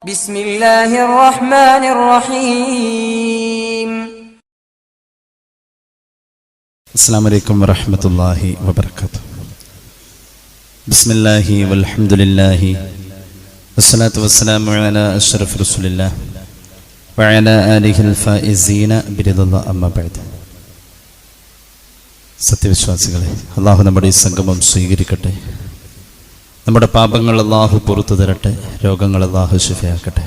ബിസ്മില്ലാഹിർ റഹ്മാനിർ റഹീം. അസ്സലാമു അലൈക്കും വറഹ്മത്തുള്ളാഹി വബറകാതുഹു. ബിസ്മില്ലാഹി വൽഹംദുലില്ലാഹി വസ്സലാത്തു വസ്സലാമു അലാ അഷ്റഫി റസൂലില്ലാഹ് വഅലാ ആലിഹിൽ ഫായിസീന ബിറിദല്ലാഹി അമ്മാ ബഅദ്. സത്യവിശ്വാസികളെ, അല്ലാഹു നമ്മുടെ ഈ സംഗമം സ്വീകരിക്കട്ടെ. നമ്മുടെ പാപങ്ങൾ അല്ലാഹു പുറത്തു തരട്ടെ. രോഗങ്ങൾ അല്ലാഹു ശിഫയാക്കട്ടെ.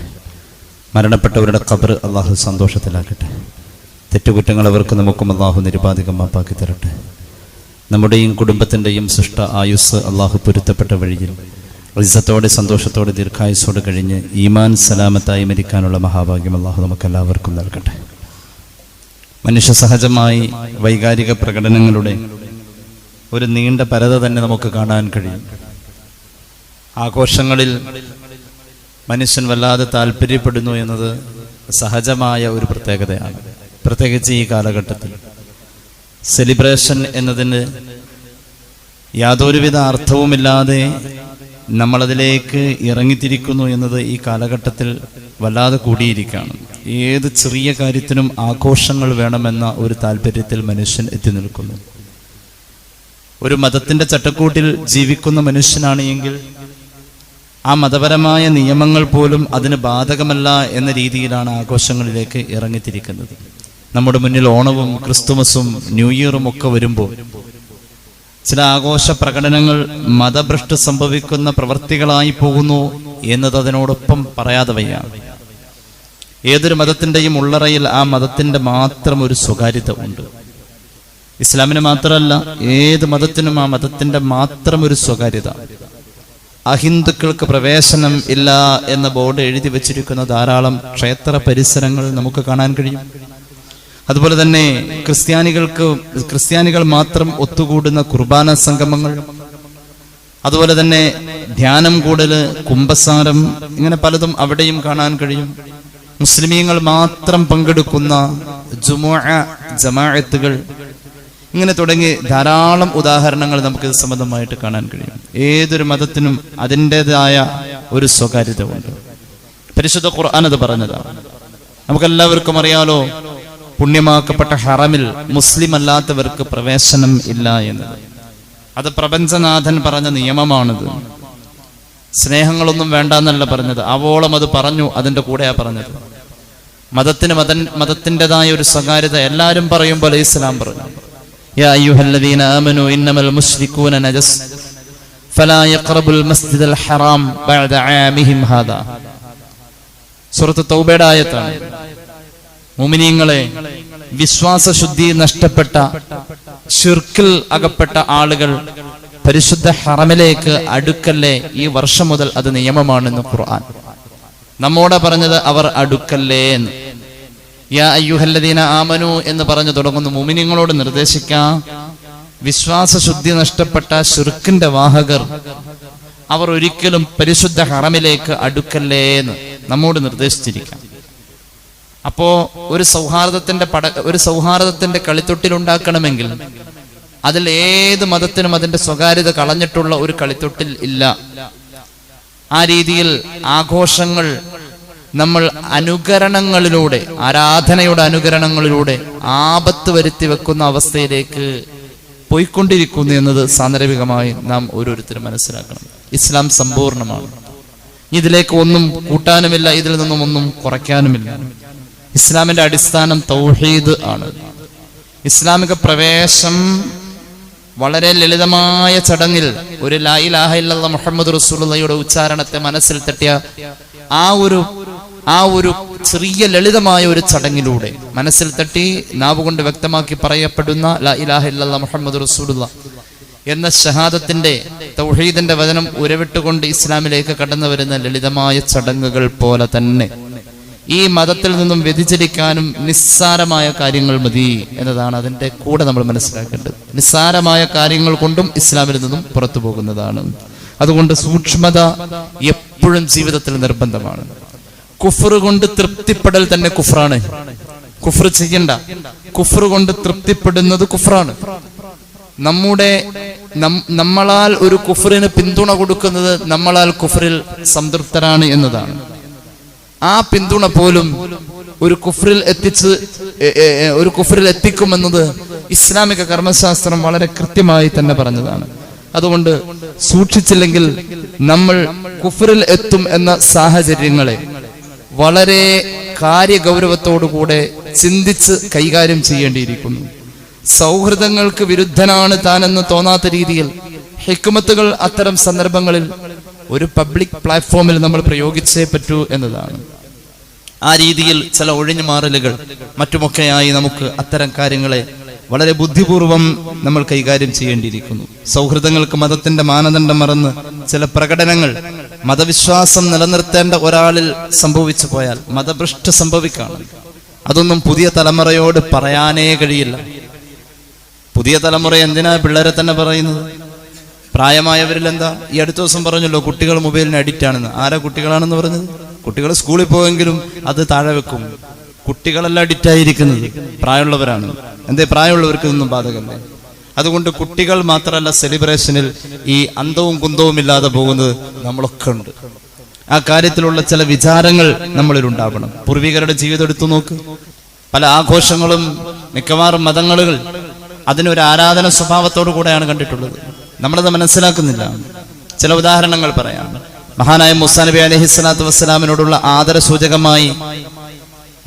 മരണപ്പെട്ടവരുടെ ഖബർ അല്ലാഹു സന്തോഷത്തിലാക്കട്ടെ. തെറ്റുകുറ്റങ്ങൾ അവർക്ക് നമുക്കും അല്ലാഹു നിരുപാധികം മാപ്പാക്കി തരട്ടെ. നമ്മുടെയും കുടുംബത്തിൻ്റെയും സൃഷ്ട ആയുസ് അല്ലാഹു പൊരുത്തപ്പെട്ട വഴിയിൽ ഇസ്സത്തോടെ സന്തോഷത്തോടെ ദീർഘായുസ്സോടെ കഴിഞ്ഞ് ഈമാൻ സലാമത്തായി മരിക്കാനുള്ള മഹാഭാഗ്യം അല്ലാഹു നമുക്കെല്ലാവർക്കും നൽകട്ടെ. മനുഷ്യ സഹജമായി വൈകാരിക പ്രകടനങ്ങളുടെ ഒരു നീണ്ട പരത തന്നെ നമുക്ക് കാണാൻ കഴിയും. ആഘോഷങ്ങളിൽ മനുഷ്യൻ വല്ലാതെ താല്പര്യപ്പെടുന്നു എന്നത് സഹജമായ ഒരു പ്രത്യേകതയാണ്. പ്രത്യേകിച്ച് ഈ കാലഘട്ടത്തിൽ സെലിബ്രേഷൻ എന്നതിന് യാതൊരുവിധ അർത്ഥവുമില്ലാതെ നമ്മളതിലേക്ക് ഇറങ്ങിത്തിരിക്കുന്നു എന്നത് ഈ കാലഘട്ടത്തിൽ വല്ലാതെ കൂടിയിരിക്കുകയാണ്. ഏത് ചെറിയ കാര്യത്തിനും ആഘോഷങ്ങൾ വേണമെന്ന ഒരു താല്പര്യത്തിൽ മനുഷ്യൻ എത്തി നിൽക്കുന്നു. ഒരു മതത്തിൻ്റെ ചട്ടക്കൂട്ടിൽ ജീവിക്കുന്ന മനുഷ്യനാണ് എങ്കിൽ ആ മതപരമായ നിയമങ്ങൾ പോലും അതിന് ബാധകമല്ല എന്ന രീതിയിലാണ് ആഘോഷങ്ങളിലേക്ക് ഇറങ്ങിത്തിരിക്കുന്നത്. നമ്മുടെ മുന്നിൽ ഓണവും ക്രിസ്തുമസും ന്യൂ ഇയറും ഒക്കെ വരുമ്പോൾ ചില ആഘോഷ പ്രകടനങ്ങൾ മതഭ്രഷ്ട് സംഭവിക്കുന്ന പ്രവർത്തികളായി പോകുന്നു എന്നത് അതിനോടൊപ്പം പറയാതെ വയ്യ. ഏതൊരു മതത്തിൻ്റെയും ഉള്ളറയിൽ ആ മതത്തിൻ്റെ മാത്രം ഒരു സ്വകാര്യത ഉണ്ട്. ഇസ്ലാമിന് മാത്രമല്ല, ഏത് മതത്തിനും ആ മതത്തിൻ്റെ മാത്രം ഒരു സ്വകാര്യത. അഹിന്ദുക്കൾക്ക് പ്രവേശനം ഇല്ല എന്ന ബോർഡ് എഴുതി വച്ചിരിക്കുന്ന ധാരാളം ക്ഷേത്ര പരിസരങ്ങൾ നമുക്ക് കാണാൻ കഴിയും. അതുപോലെ തന്നെ ക്രിസ്ത്യാനികൾ മാത്രം ഒത്തുകൂടുന്ന കുർബാന സംഗമങ്ങൾ, അതുപോലെ തന്നെ ധ്യാനം കൂടല്, കുംഭസാരം, ഇങ്ങനെ പലതും അവിടെയും കാണാൻ കഴിയും. മുസ്ലിമീങ്ങൾ മാത്രം പങ്കെടുക്കുന്ന ജമാഅത്തുകൾ, ഇങ്ങനെ തുടങ്ങി ധാരാളം ഉദാഹരണങ്ങൾ നമുക്ക് സംബന്ധമായിട്ട് കാണാൻ കഴിയും. ഏതൊരു മതത്തിനും അതിൻ്റെതായ ഒരു സ്വകാര്യത ഉണ്ട്. പരിശുദ്ധ ഖുർആൻ അത് പറഞ്ഞതാണ്. നമുക്കെല്ലാവർക്കും അറിയാലോ, പുണ്യമാക്കപ്പെട്ട ഹറമിൽ മുസ്ലിം അല്ലാത്തവർക്ക് പ്രവേശനം ഇല്ല എന്നത്. അത് പ്രപഞ്ചനാഥൻ പറഞ്ഞ നിയമമാണിത്. സ്നേഹങ്ങളൊന്നും വേണ്ടെന്നല്ല പറഞ്ഞത്, അവോളം അത് പറഞ്ഞു. അതിൻ്റെ കൂടെയാ പറഞ്ഞത്. മതത്തിൻ്റെതായ ഒരു സ്വകാര്യത എല്ലാവരും പറയും പോലെ ഇസ്ലാം പറഞ്ഞു. യാ അയ്യുഹല്ലദീന ആമനൂ ഇന്നമൽ മുശ്രികൂന നജസ് ഫലാ യഖറബുൽ മസ്ജിദൽ ഹറാം ബഅദ ആമിഹിം ഹാദാ. സൂറത്ത് തൗബയുടെ ആയത്താണ്. മുഅ്മിനീങ്ങളെ, വിശ്വാസശുദ്ധി നഷ്ടപ്പെട്ട, ശിർക്കിൽ അകപ്പെട്ട ആളുകൾ പരിശുദ്ധ ഹറമിലേക്ക് അടുക്കല്ലേ. ഈ വർഷം മുതൽ അത് നിയമമാണെന്ന് ഖുർആൻ നമ്മോട് പറഞ്ഞത്. അവർ അടുക്കല്ലേ എന്ന്. യാ അയ്യുഹല്ലദീന ആമനു എന്ന് പറഞ്ഞു തുടങ്ങുന്നു. മുഅ്മിനീങ്ങളോട് നിർദ്ദേശിക്കാം, വിശ്വാസശുദ്ധി നഷ്ടപ്പെട്ട ശിർക്കിന്റെ വാഹകർ അവർ ഒരിക്കലും പരിശുദ്ധ ഹറമിലേക്ക് അടുക്കല്ലേ എന്ന് നമ്മോട് നിർദ്ദേശിച്ചിരിക്കാം. അപ്പോ ഒരു സൗഹാർദ്ദത്തിന്റെ കളിത്തൊട്ടിൽ ഉണ്ടാക്കണമെങ്കിൽ അതിൽ ഏത് മതത്തിനും അതിന്റെ സ്വകാര്യത കളഞ്ഞിട്ടുള്ള ഒരു കളിത്തൊട്ടിൽ ഇല്ല. ആ രീതിയിൽ ആഘോഷങ്ങൾ നമ്മൾ അനുകരണങ്ങളിലൂടെ, ആരാധനയുടെ അനുകരണങ്ങളിലൂടെ ആപത്ത് വരുത്തി വെക്കുന്ന അവസ്ഥയിലേക്ക് പോയിക്കൊണ്ടിരിക്കുന്നു എന്നത് സാന്ദർഭികമായി നാം ഓരോരുത്തരും മനസ്സിലാക്കണം. ഇസ്ലാം സമ്പൂർണമാണ്. ഇതിലേക്ക് ഒന്നും കൂട്ടാനുമില്ല, ഇതിൽ നിന്നും ഒന്നും കുറയ്ക്കാനുമില്ല. ഇസ്ലാമിന്റെ അടിസ്ഥാനം തൗഹീദ് ആണ്. ഇസ്ലാമിക പ്രവേശം വളരെ ലളിതമായ ചടങ്ങിൽ ഒരു ലാ ഇലാഹ ഇല്ലല്ലാഹ് മുഹമ്മദ് റസൂലുള്ളാഹിയുടെ ഉച്ചാരണത്തെ മനസ്സിൽ തട്ടിയ ആ ഒരു ചെറിയ ലളിതമായ ഒരു ചടങ്ങിലൂടെ മനസ്സിൽ തട്ടി നാവ് കൊണ്ട് വ്യക്തമാക്കി പറയപ്പെടുന്ന ലാ ഇലാഹ ഇല്ലല്ലാഹ് മുഹമ്മദ് റസൂലുള്ളാഹ് എന്ന ഷഹാദത്തിന്റെ തൗഹീദിന്റെ വചനം ഉരവിട്ടുകൊണ്ട് ഇസ്ലാമിലേക്ക് കടന്നു വരുന്ന ലളിതമായ ചടങ്ങുകൾ പോലെ തന്നെ ഈ മതത്തിൽ നിന്നും വ്യതിചലിക്കാനും നിസ്സാരമായ കാര്യങ്ങൾ മതി എന്നതാണ് അതിൻ്റെ കൂടെ നമ്മൾ മനസ്സിലാക്കേണ്ടത്. നിസ്സാരമായ കാര്യങ്ങൾ കൊണ്ടും ഇസ്ലാമിൽ നിന്നും പുറത്തു പോകുന്നതാണ്. അതുകൊണ്ട് സൂക്ഷ്മത എപ്പോഴും ജീവിതത്തിൽ നിർബന്ധമാണ്. കുഫ്ർ കൊണ്ട് തൃപ്തിപ്പെടൽ തന്നെ കുഫ്റാണ്. കുഫ്ർ ചെയ്യണ്ട. കുഫ്ർ കൊണ്ട് തൃപ്തിപ്പെടുന്നത് കുഫ്റാണ്. നമ്മളാൽ ഒരു കുഫറിന് പിന്തുണ കൊടുക്കുന്നത് നമ്മളാൽ കുഫറിൽ സംതൃപ്തരാണ് എന്നതാണ്. ആ പിന്തുണ പോലും ഒരു കുഫ്രിൽ എത്തിക്കുമെന്നത് ഇസ്ലാമിക കർമ്മശാസ്ത്രം വളരെ കൃത്യമായി തന്നെ പറഞ്ഞതാണ്. അതുകൊണ്ട് സൂക്ഷിച്ചില്ലെങ്കിൽ നമ്മൾ കുഫ്രിൽ എത്തും എന്ന സാഹചര്യങ്ങളെ വളരെ കാര്യഗൗരവത്തോടുകൂടെ ചിന്തിച്ച് കൈകാര്യം ചെയ്യേണ്ടിയിരിക്കുന്നു. സൗഹൃദങ്ങൾക്ക് വിരുദ്ധനാണ് താനെന്ന് തോന്നാത്ത രീതിയിൽ ഹിക്മത്തുകൾ അത്തരം സന്ദർഭങ്ങളിൽ ഒരു പബ്ലിക് പ്ലാറ്റ്ഫോമിൽ നമ്മൾ പ്രയോഗിച്ചേ പറ്റൂ എന്നതാണ്. ആ രീതിയിൽ ചില ഒഴിഞ്ഞുമാറലുകൾ മറ്റുമൊക്കെയായി നമുക്ക് അത്തരം കാര്യങ്ങളെ വളരെ ബുദ്ധിപൂർവം നമ്മൾ കൈകാര്യം ചെയ്യേണ്ടിയിരിക്കുന്നു. സൗഹൃദങ്ങൾക്ക് മതത്തിന്റെ മാനദണ്ഡം മറന്ന് ചില പ്രകടനങ്ങൾ മതവിശ്വാസം നിലനിർത്തേണ്ട ഒരാളിൽ സംഭവിച്ചു പോയാൽ മതഭ്രഷ്ട് സംഭവിക്കാണ്. അതൊന്നും പുതിയ തലമുറയോട് പറയാനേ കഴിയില്ല. പുതിയ തലമുറ എന്തിനാ പിള്ളേരെ തന്നെ പറയുന്നത്? പ്രായമായവരിൽ എന്താ? ഈ അടുത്ത ദിവസം പറഞ്ഞല്ലോ കുട്ടികൾ മൊബൈലിന് അഡിക്റ്റ് ആണെന്ന്. ആരാ കുട്ടികളാണെന്ന് പറഞ്ഞത്? കുട്ടികൾ സ്കൂളിൽ പോയെങ്കിലും അത് താഴെ വെക്കും. കുട്ടികളല്ല അഡിക്റ്റ് ആയിരിക്കുന്നത്, പ്രായമുള്ളവരാണ്. എന്തേ പ്രായമുള്ളവർക്ക് ഇതൊന്നും ബാധകമല്ലേ? അതുകൊണ്ട് കുട്ടികൾ മാത്രമല്ല സെലിബ്രേഷനിൽ ഈ അന്തവും കുന്തവും ഇല്ലാതെ പോകുന്നത് നമ്മളൊക്കെ ഉണ്ട്. ആ കാര്യത്തിലുള്ള ചില വിചാരങ്ങൾ നമ്മളിൽ ഉണ്ടാവണം. പൂർവികരുടെ ജീവിതം എടുത്തു നോക്ക്. പല ആഘോഷങ്ങളും മിക്കവാറും മതങ്ങളുകൾ അതിനൊരു ആരാധന സ്വഭാവത്തോടു കൂടെയാണ് കണ്ടിട്ടുള്ളത്. നമ്മളത് മനസ്സിലാക്കുന്നില്ല. ചില ഉദാഹരണങ്ങൾ പറയാം. മഹാനായ മൂസാ നബി അലൈഹിസ്സലാത്തു വസ്സലാമിനോടുള്ള ആദരസൂചകമായി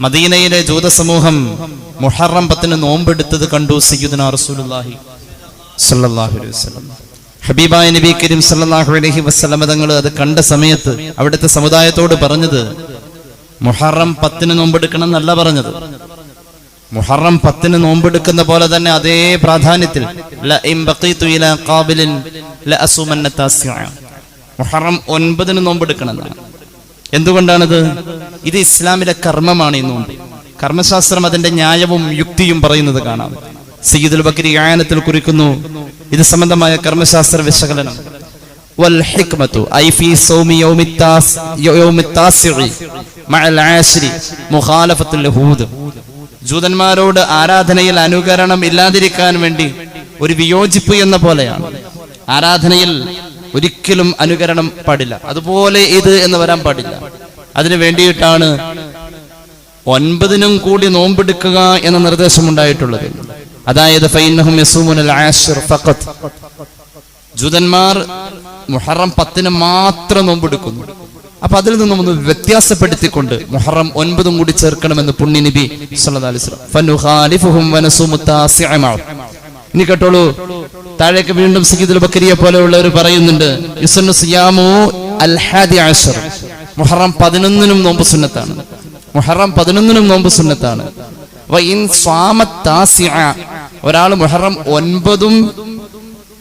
മദീനയിലെ ജൂത സമൂഹം മുഹറം 10 നോമ്പെടുത്തത് കണ്ടു സയ്യിദുനാ റസൂലുള്ളാഹി സ്വല്ലല്ലാഹു അലൈഹി വസല്ലം. ഹബീബായ നബി കരീം സ്വല്ലല്ലാഹു അലൈഹി വസല്ലം തങ്ങൾ അത് കണ്ട സമയത്ത് അവിടുത്തെ സമുദായത്തോട് പറഞ്ഞത് മുഹറം 10 നോമ്പെടുക്കണം എന്നല്ല പറഞ്ഞത്. മുഹറം 10 നോമ്പെടുക്കുന്ന പോലെ തന്നെ അതേ പ്രാധാന്യത്തിൽ മുഹറം 9 നോമ്പെടുക്കണം എന്നാണ്. എന്തുകൊണ്ടാണിത്? ഇത് ഇസ്ലാമിലെ കർമ്മമാണ്. ഈ നോമ്പ് കർമ്മശാസ്ത്രം അതിന്റെ ന്യായവും യുക്തിയും പറയുന്നത് കാണാം. സയ്യിദുൽ ബക്കരി ആയനത്തിൽ കുറിക്കുന്നു ഇത് സംബന്ധമായ കർമ്മശാസ്ത്ര വിശകലനം. വൽ ഹിക്മതു ഐ ഫീ സൗമി യൗമിത്താസിഇ മഅൽ ആശ്രി മുഖാലഫത്തുൽ യഹൂദ്. ജൂതന്മാരോട് ആരാധനയിൽ അനുകരണം ഇല്ലാതിരിക്കാൻ വേണ്ടി ഒരു വിയോജിപ്പ് എന്ന പോലെയാണ്. ആരാധനയിൽ ഒരിക്കലും അനുകരണം പാടില്ല. അതുപോലെ ഇത് എന്ന് വരാൻ പാടില്ല. അതിനു വേണ്ടിയിട്ടാണ് 9 കൂടി നോമ്പെടുക്കുക എന്ന നിർദ്ദേശം ഉണ്ടായിട്ടുള്ളത്. അതായത് ഫൈന്നഹും യസൂമുനൽ ആശ്ർ ഫഖത്ത്. ജൂതന്മാർ മുഹറം 10 മാത്രം നോമ്പെടുക്കുന്നു. അപ്പൊ അതിൽ നിന്നും ഒന്ന് വ്യത്യാസപ്പെടുത്തിക്കൊണ്ട് മുഹറം 9 കൂടി ചേർക്കണമെന്ന് പുണ്യ നബി സല്ലല്ലാഹു അലൈഹി വസല്ലം ഫനുഖാലിഫുഹും വനസൂമു താസിഅ മഅ. ഇനി കേട്ടോളൂ, താഴേക്ക് വീണ്ടും സയ്യിദുൽ ബക്കരിയെ പോലെയുള്ളവർ പറയുന്നുണ്ട് യുസന്നു സിയാമു അൽ ഹാദി അശർ. മുഹറം 11 നോമ്പ് സുന്നത്താണ്. മുഹറം 11 നോമ്പ് സുന്നത്താണ്. വഇൻ സ്വാമത് താസിഅ, ഒരാൾ മുഹറം 9,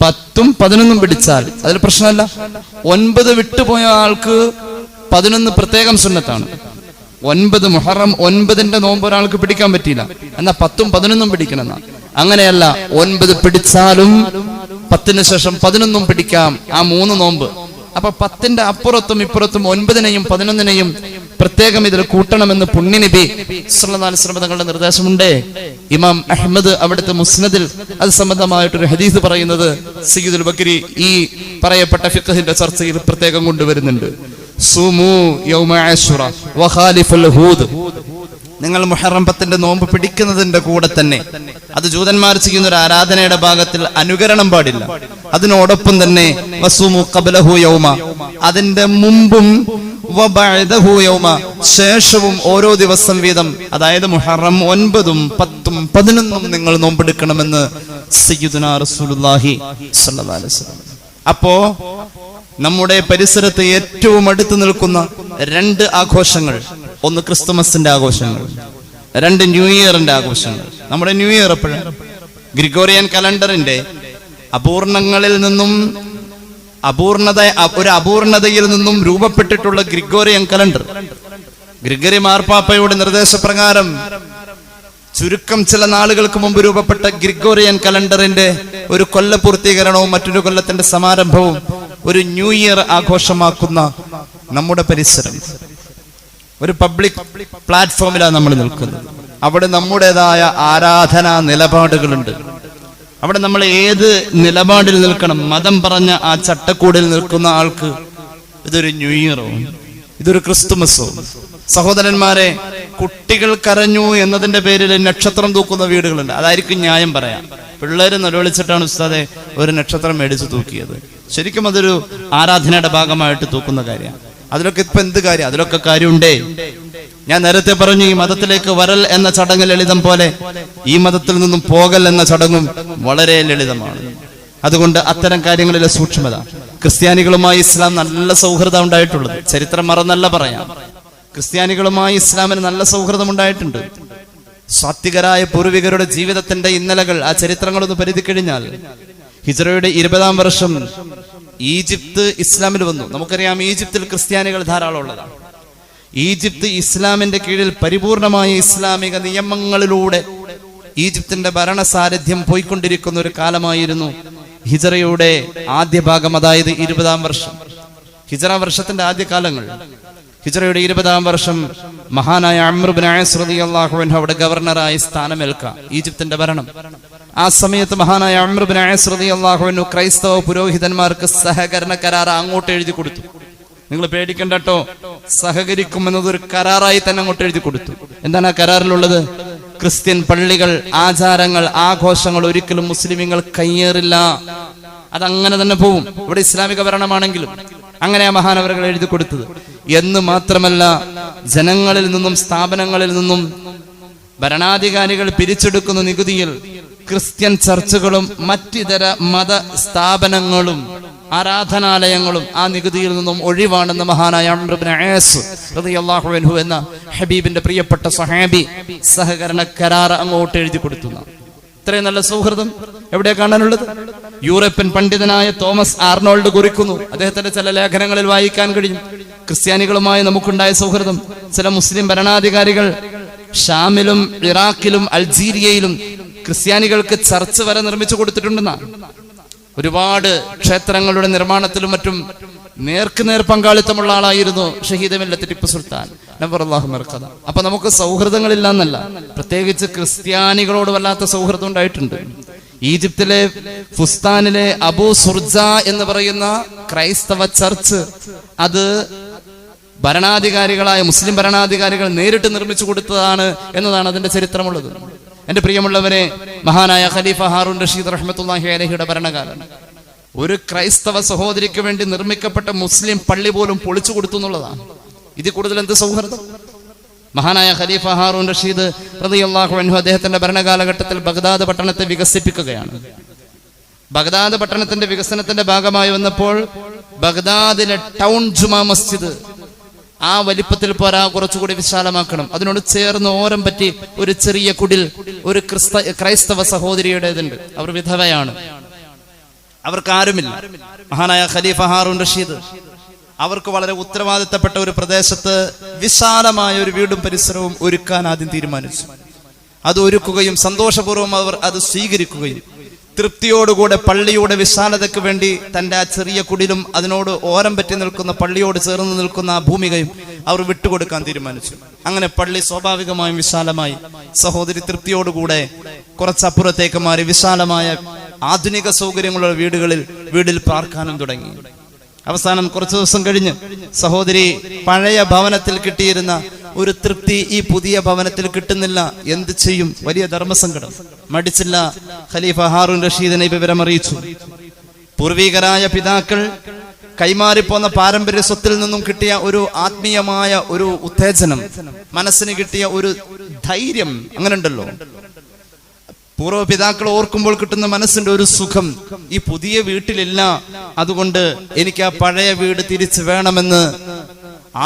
10, 11 പിടിച്ചാൽ അതിൽ പ്രശ്നമല്ല. 9 വിട്ടുപോയ ആൾക്ക് 11 പ്രത്യേകം സുന്നത്താണ്. 9 മുഹറം 9ന്റെ നോമ്പ് ഒരാൾക്ക് പിടിക്കാൻ പറ്റിയില്ല, എന്നാ 10ഉം 11ഉം പിടിക്കണം എന്നാ. അങ്ങനെയല്ല, 9 പിടിച്ചാലും 10ന് ശേഷം 11ഉം പിടിക്കാം. ആ 3 നോമ്പ്. അപ്പൊ 10ന്റെ അപ്പുറത്തും ഇപ്പുറത്തും 9നെയും 11നെയും പ്രത്യേകം ഇതിൽ കൂട്ടണമെന്ന് പുണ്യ നബി സല്ലല്ലാഹു അലൈഹി വസല്ലം തങ്ങളുടെ നിർദ്ദേശമുണ്ട്. ഇമാം അഹ്മദ് അവിടുത്തെ മുസ്നദിൽ അത് സംബന്ധമായിട്ടൊരു ഹദീസ് പറയുന്നത് സയ്യിദുൽ ബക്കരി ഈ പറയപ്പെട്ട ഫിഖ്ഹിന്റെ ചർച്ചയിൽ പ്രത്യേകം കൊണ്ടുവരുന്നുണ്ട്. സുമു യൗമ ആശുറ വഖാലിഫുൽ ഹൂദ്. നിങ്ങൾ മുഹറം 10ന്റെ നോമ്പ് പിടിക്കുന്നതിന്റെ കൂടെ തന്നെ അത് ജൂതന്മാർ ചെയ്യുന്ന ഒരു ആരാധനയുടെ ഭാഗത്തിൽ അനുകരണം പാടില്ല. അതിനോടൊപ്പം തന്നെ വസുമു ഖബ്ലഹു യൗമ, അതിന്റെ മുമ്പും വബഅദഹു യൗമ, ശേഷവും ഓരോ ദിവസം വീതം, അതായത് മുഹറം 9ഉം 10ഉം 11ഉം നിങ്ങൾ നോമ്പെടുക്കണമെന്ന് സയ്യിദുനാ റസൂലുള്ളാഹി സ്വല്ലല്ലാഹു അലൈഹി വസല്ലം. അപ്പോ നമ്മുടെ പരിസരത്ത് ഏറ്റവും അടുത്ത് നിൽക്കുന്ന 2 ആഘോഷങ്ങൾ, ഒന്ന് ക്രിസ്തുമസിന്റെ ആഘോഷങ്ങൾ, 2 ന്യൂ ഇയറിന്റെ ആഘോഷങ്ങൾ. നമ്മുടെ ന്യൂ ഇയർ എപ്പോഴാണ്? ഗ്രിഗോറിയൻ കലണ്ടറിന്റെ അപൂർണങ്ങളിൽ നിന്നും ഒരു അപൂർണതയിൽ നിന്നും രൂപപ്പെട്ടിട്ടുള്ള ഗ്രിഗോറിയൻ കലണ്ടർ, ഗ്രിഗറി മാർപ്പാപ്പയുടെ നിർദ്ദേശപ്രകാരം ചുരുക്കം ചില നാളുകൾക്ക് മുമ്പ് രൂപപ്പെട്ട ഗ്രിഗോറിയൻ കലണ്ടറിന്റെ ഒരു കൊല്ല പൂർത്തീകരണവും മറ്റൊരു കൊല്ലത്തിന്റെ സമാരംഭവും ഒരു ന്യൂ ഇയർ ആഘോഷമാക്കുന്ന നമ്മുടെ പരിസരം ഒരു പബ്ലിക് പ്ലാറ്റ്ഫോമിലാണ് നമ്മൾ നിൽക്കുന്നത്. അവിടെ നമ്മുടേതായ ആരാധനാ നിലപാടുകളുണ്ട്. അവിടെ നമ്മൾ ഏത് നിലപാടിൽ നിൽക്കണം? മതം പറഞ്ഞ ആ ചട്ടക്കൂടിൽ നിൽക്കുന്ന ആൾക്ക് ഇതൊരു ന്യൂ ഇയറോ ഇതൊരു ക്രിസ്തുമസോ? സഹോദരന്മാരെ, കുട്ടികൾ കരഞ്ഞു എന്നതിന്റെ പേരിൽ നക്ഷത്രം തൂക്കുന്ന വീടുകളുണ്ട്. അതായിരിക്കും ന്യായം പറയാം. പിള്ളേര് നിലവിളിച്ചിട്ടാണ് ഉസ്താദെ ഒരു നക്ഷത്രം മേടിച്ച് തൂക്കിയത്. ശരിക്കും അതൊരു ആരാധനയുടെ ഭാഗമായിട്ട് തൂക്കുന്ന കാര്യമാണ്. അതിലൊക്കെ ഇപ്പൊ എന്ത് കാര്യം? അതിലൊക്കെ കാര്യമുണ്ടേ. ഞാൻ നേരത്തെ പറഞ്ഞു, ഈ മതത്തിലേക്ക് വരൽ എന്ന ചടങ്ങ് ലളിതം പോലെ ഈ മതത്തിൽ നിന്നും പോകൽ എന്ന ചടങ്ങും വളരെ ലളിതമാണ്. അതുകൊണ്ട് അത്തരം കാര്യങ്ങളിലെ സൂക്ഷ്മത. ക്രിസ്ത്യാനികളുമായി ഇസ്ലാം നല്ല സൗഹൃദം ഉണ്ടായിട്ടുള്ളത് ചരിത്രം മറന്നല്ല പറയാം. ക്രിസ്ത്യാനികളുമായി ഇസ്ലാമിന് നല്ല സൗഹൃദം ഉണ്ടായിട്ടുണ്ട്. സാത്വികരായ പൂർവികരുടെ ജീവിതത്തിന്റെ ഇന്നലകൾ, ആ ചരിത്രങ്ങളൊന്ന് പരിധി കഴിഞ്ഞാൽ ഹിജ്റയുടെ 20-ാം വർഷം ഈജിപ്ത് ഇസ്ലാമിൽ വന്നു. നമുക്കറിയാം, ഈജിപ്തിൽ ക്രിസ്ത്യാനികൾ ധാരാളം ഉള്ളതാണ്. ഈജിപ്ത് ഇസ്ലാമിന്റെ കീഴിൽ പരിപൂർണമായ ഇസ്ലാമിക നിയമങ്ങളിലൂടെ ഈജിപ്തിന്റെ ഭരണസാരഥ്യം പോയിക്കൊണ്ടിരിക്കുന്ന ഒരു കാലമായിരുന്നു ഹിജ്റയുടെ ആദ്യ ഭാഗം, അതായത് 20-ാം വർഷം. ഹിജ്റ വർഷത്തിന്റെ ആദ്യ കാലങ്ങൾ. ഹിജ്റയുടെ 20-ാം വർഷം മഹാനായ അംർ ഇബ്നു ആസ് റളിയല്ലാഹു അൻഹു അവിടെ ഗവർണറായി സ്ഥാനമേൽക്കുക, ഈജിപ്തിന്റെ ഭരണം. ആ സമയത്ത് മഹാനായ അംർ ഇബ്നു ആസ് റളിയല്ലാഹു അൻഹു ക്രൈസ്തവ പുരോഹിതന്മാർക്ക് സഹകരണ കരാർ അങ്ങോട്ട് എഴുതി കൊടുത്തു. നിങ്ങൾ പേടിക്കണ്ട കേട്ടോ, സഹകരിക്കുമെന്നത് ഒരു കരാറായി തന്നെ അങ്ങോട്ട് എഴുതി കൊടുത്തു. എന്താണ് ആ കരാറിലുള്ളത്? ക്രിസ്ത്യൻ പള്ളികൾ, ആചാരങ്ങൾ, ആഘോഷങ്ങൾ ഒരിക്കലും മുസ്ലിമീങ്ങൾ കയ്യേറില്ല. അതങ്ങനെ തന്നെ പോവും. ഇവിടെ ഇസ്ലാമിക ഭരണമാണെങ്കിലും അങ്ങനെയാ മഹാനവറുകൾ എഴുതി കൊടുത്തത്. എന്ന് മാത്രമല്ല, ജനങ്ങളിൽ നിന്നും സ്ഥാപനങ്ങളിൽ നിന്നും ഭരണാധികാരികൾ പിരിച്ചെടുക്കുന്ന നികുതിയിൽ ക്രിസ്ത്യൻ ചർച്ചുകളും മറ്റിതര മത സ്ഥാപനങ്ങളും ആരാധനാലയങ്ങളും ആ നികുതിയിൽ നിന്നും ഒഴിവാണെന്ന് മഹാനായ അംർ ഇബ്നു ആസ് റളിയല്ലാഹു അൻഹു എന്ന ഹബീബിന്റെ പ്രിയപ്പെട്ട സ്വഹാബി സഹകരണ കരാർ അങ്ങോട്ട് എഴുതി കൊടുത്തു. ഇത്രയും നല്ല സൗഹൃദം എവിടെ കാണാനുള്ളത്? യൂറോപ്യൻ പണ്ഡിതനായ തോമസ് ആർണോൾഡ് കുറിക്കുന്നു. അദ്ദേഹത്തിന്റെ ചില ലേഖനങ്ങളിൽ വായിക്കാൻ കഴിയും ക്രിസ്ത്യാനികളുമായി നമുക്കുണ്ടായ സൗഹൃദം. ചില മുസ്ലിം ഭരണാധികാരികൾ ഷാമിലും ഇറാഖിലും അൾജീരിയയിലും ക്രിസ്ത്യാനികൾക്ക് ചർച്ച് വരെ നിർമ്മിച്ചു കൊടുത്തിട്ടുണ്ടെന്നാണ്. ഒരുപാട് ക്ഷേത്രങ്ങളുടെ നിർമ്മാണത്തിലും മറ്റും നേർക്കുനേർ പങ്കാളിത്തമുള്ള ആളായിരുന്നു ഷഹീദ് മില്ലത്ത് ടിപ്പു സുൽത്താൻ നവറല്ലാഹു മർഖദ. അപ്പൊ നമുക്ക് സൗഹൃദങ്ങളില്ല എന്നല്ല, പ്രത്യേകിച്ച് ക്രിസ്ത്യാനികളോട് വല്ലാത്ത സൗഹൃദം ഉണ്ടായിട്ടുണ്ട്. ഈജിപ്തിലെ ഫുസ്താനിലെ അബൂ സുർജ എന്ന് പറയുന്ന ക്രൈസ്തവ ചർച്ച്, അത് ഭരണാധികാരികളായ മുസ്ലിം ഭരണാധികാരികൾ നേരിട്ട് നിർമ്മിച്ചു കൊടുത്തതാണ് എന്നതാണ് അതിന്റെ ചരിത്രമുള്ളത്. എന്റെ പ്രിയമുള്ളവരെ, മഹാനായ ഖലീഫ ഹാറൂൻ റഷീദ് റഹ്മത്തുള്ളാഹി അലൈഹിയുടെ ഭരണകാലം ഒരു ക്രൈസ്തവ സഹോദരിക്ക് വേണ്ടി നിർമ്മിക്കപ്പെട്ട മുസ്ലിം പള്ളി പോലും പൊളിച്ചു കൊടുത്തു എന്നുള്ളതാണ്. ഇതിൽ കൂടുതൽ എന്ത് സൗഹൃദം? മഹാനായ ഖലീഫ ഹാറൂൻ റഷീദ് റളിയല്ലാഹു അൻഹു അദ്ദേഹത്തിന്റെ ഭരണകാലഘട്ടത്തിൽ ബഗ്ദാദ് പട്ടണത്തെ വികസിപ്പിക്കുകയാണ്. ബഗ്ദാദ് പട്ടണത്തിന്റെ വികസനത്തിന്റെ ഭാഗമായി വന്നപ്പോൾ ബഗ്ദാദിലെ ടൗൺ ജുമാ മസ്ജിദ് ആ വലിപ്പത്തിൽ പോരാ, കുറച്ചുകൂടി വിശാലമാക്കണം. അതിനോട് ചേർന്ന് ഓരം പറ്റി ഒരു ചെറിയ കുടിൽ ഒരു ക്രൈസ്തവ സഹോദരിയുടേതുണ്ട്. അവർ വിധവയാണ്, അവർക്ക് ആരുമില്ല. മഹാനായ ഖലീഫ ഹാറൂൻ റഷീദ് അവർക്ക് വളരെ ഉത്തരവാദിത്തപ്പെട്ട ഒരു പ്രദേശത്ത് വിശാലമായ ഒരു വീടും പരിസരവും ഒരുക്കാൻ ആദ്യം തീരുമാനിച്ചു. അത് ഒരുക്കുകയും സന്തോഷപൂർവ്വം അവർ അത് സ്വീകരിക്കുകയും തൃപ്തിയോടുകൂടെ പള്ളിയുടെ വിശാലതയ്ക്ക് വേണ്ടി തന്റെ ആ ചെറിയ കുടിലും അതിനോട് ഓരം പറ്റി നിൽക്കുന്ന പള്ളിയോട് ചേർന്ന് നിൽക്കുന്ന ആ ഭൂമികയും അവർ വിട്ടുകൊടുക്കാൻ തീരുമാനിച്ചു. അങ്ങനെ പള്ളി സ്വാഭാവികമായും വിശാലമായി. സഹോദരി തൃപ്തിയോടുകൂടെ കുറച്ചപ്പുറത്തേക്ക് മാറി വിശാലമായ ആധുനിക സൗകര്യങ്ങളുള്ള വീടിൽ പാർക്കാനും തുടങ്ങി. അവസാനം കുറച്ചു ദിവസം കഴിഞ്ഞ് സഹോദരി പഴയ ഭവനത്തിൽ കിട്ടിയിരുന്ന ഒരു തൃപ്തി ഈ പുതിയ ഭവനത്തിൽ കിട്ടുന്നില്ല. എന്ത് ചെയ്യും? വലിയ ധർമ്മസങ്കടം. മടിച്ചില്ല. ഖലീഫ ഹാറൂൻ റഷീദിനെ വിവരം അറിയിച്ചു. പൂർവികരായ പിതാക്കൾ കൈമാറിപ്പോന്ന പാരമ്പര്യ സ്വത്തിൽ നിന്നും കിട്ടിയ ഒരു ആത്മീയമായ ഒരു ഉത്തേജനം, മനസ്സിന് കിട്ടിയ ഒരു ധൈര്യം, അങ്ങനെ ഉണ്ടല്ലോ, പൂർവ്വപിതാക്കൾ ഓർക്കുമ്പോൾ കിട്ടുന്ന മനസ്സിന്റെ ഒരു സുഖം ഈ പുതിയ വീട്ടിലില്ല. അതുകൊണ്ട് എനിക്ക് ആ പഴയ വീട് തിരിച്ചു വേണമെന്ന്